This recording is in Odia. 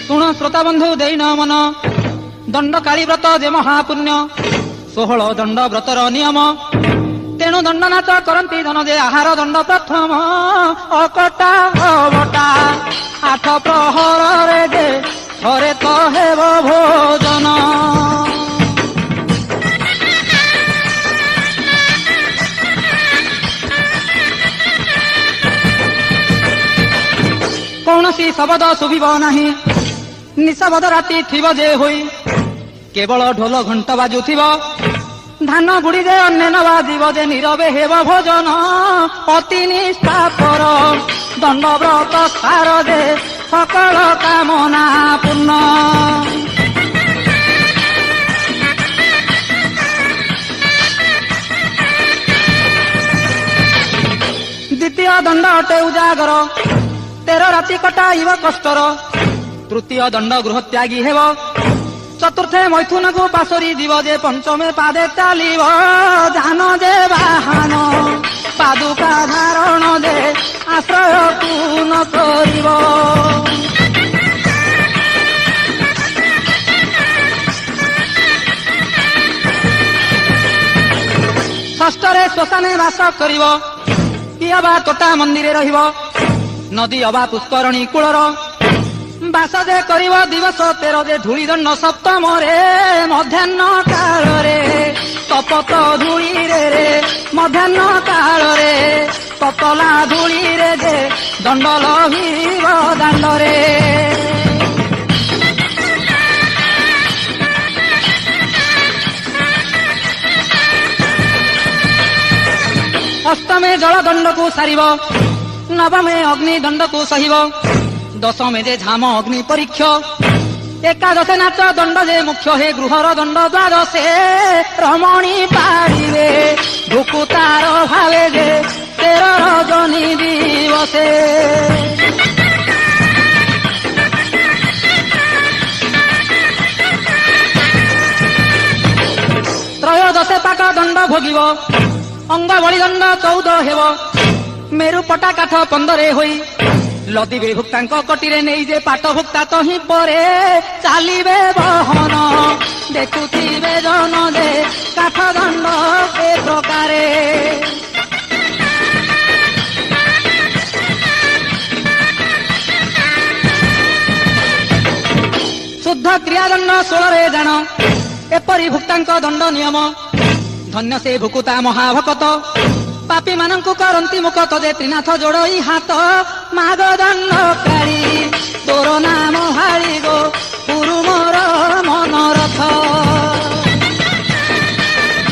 ଶୁଣ ଶ୍ରୋତା ବନ୍ଧୁ ଦେଇନ ମନ ଦଣ୍ଡ କାଳୀ ବ୍ରତ ଯେ ମହାପୁଣ୍ୟ 16 ଦଣ୍ଡ ବ୍ରତର ନିୟମ ତେଣୁ ଦଣ୍ଡ ନାଚ କରନ୍ତି ଧନ ଯେ ଆହାର ଦଣ୍ଡ ପ୍ରଥମ ଅକଟା ଅବଟା 8 ପ୍ରହରରେ ଯେ ଥରେ ତ ହେବ ଭୋଜନ। କୌଣସି ଶବଦ ଶୁଭିବ ନାହିଁ ନିଶବଦ ରାତି ଥିବ ଯେ ହୋଇ କେବଳ ଢୋଲ ଘଣ୍ଟ ବାଜୁଥିବ ଧାନ ଗୁଡିରେ ଅନ୍ୟାନ୍ୟ ବାଜିବ ଯେ ନୀରବେ ହେବ ଭୋଜନ ଅତି ନିଷ୍ଠାପର ଦଣ୍ଡ ବ୍ରତ ସାର ଯେ ସକଳ କାମନା ପୂର୍ଣ୍ଣ। ଦ୍ୱିତୀୟ ଦଣ୍ଡ ଅଟେ ଉଜାଗର 13 ରାତି କଟାଇବ କଷ୍ଟର ତୃତୀୟ ଦଣ୍ଡ ଗୃହ ତ୍ୟାଗୀ ହେବ ଚତୁର୍ଥେ ମୈଥୁନକୁ ପାଶୋରି ଯିବ ଯେ ପଞ୍ଚମେ ପାଦେ ଚାଲିବ ଧାନ ଯେ ବାହାନ ପାଦୁକା ଧାରଣ ଯେ ଆଶ୍ରୟକୁ ନ କରିବ। ଷଷ୍ଠରେ ଶ୍ମଶାନେ ବାସ କରିବ କି ଅବା ତୋଟା ମନ୍ଦିରେ ରହିବ ନଦୀ ଅବା ପୁଷ୍କରଣୀ କୂଳର ବାସ ଯେ କରିବ ଦିବସ 13 ଯେ ଧୂଳି ଦଣ୍ଡ ସପ୍ତମରେ ମଧ୍ୟାହ୍ନ କାଳରେ ତପତ ଧୂଳିରେ ରେ ମଧ୍ୟାହ୍ନ କାଳରେ ତତଲା ଧୂଳିରେ ଯେ ଦଣ୍ଡ ଲଭିବ ଦାଣ୍ଡରେ। ଅଷ୍ଟମେ ଜଳ ଦଣ୍ଡକୁ ସାରିବ ନବମେ ଅଗ୍ନି ଦଣ୍ଡକୁ ସହିବ ଦଶମେ ଯେ ଝାମ ଅଗ୍ନି ପରୀକ୍ଷ ଏକାଦଶେ ନାଚ ଦଣ୍ଡ ଯେ ମୁଖ୍ୟ ହେ ଗୃହର ଦଣ୍ଡ ଦ୍ୱାଦଶେ ରମଣୀ ପାଳିବେ ଭୁକୁତାର ଭାବେ ଯେ 13 ରଜନୀ ଦିବସେ। ତ୍ରୟୋଦଶେ ପାକ ଦଣ୍ଡ ଭୋଗିବ ଅଙ୍ଗ ବଳି ଦଣ୍ଡ 14 ହେବ ମେରୁ ପଟା କାଠ 15 ହୋଇ ଲଦିବେ ଭୁକ୍ତାଙ୍କ କଟିରେ ନେଇ ଯେ ପାଟ ଭୁକ୍ତା ତହିଁ ପରେ ଚାଲିବେ ବହନ ଦେଖୁଥିବେ ଜନ ଯେ କାଠ ଦଣ୍ଡ ଏ ପ୍ରକାରେ। ଶୁଦ୍ଧ କ୍ରିୟାଦଣ୍ଡ 16ରେ ଜାଣ ଏପରି ଭୁକ୍ତାଙ୍କ ଦଣ୍ଡ ନିୟମ ଧନ୍ୟ ସେ ଭୁକୁତା ମହାଭକତ ପାପୀ ମାନଙ୍କୁ କରନ୍ତି ମୁକତ ଯେ ତ୍ରିନାଥ ଯୋଡ଼ଇ ହାତ ମାଗ ଦଣ୍ଡ କାଳୀ ତୋର ନାମ ହାଳି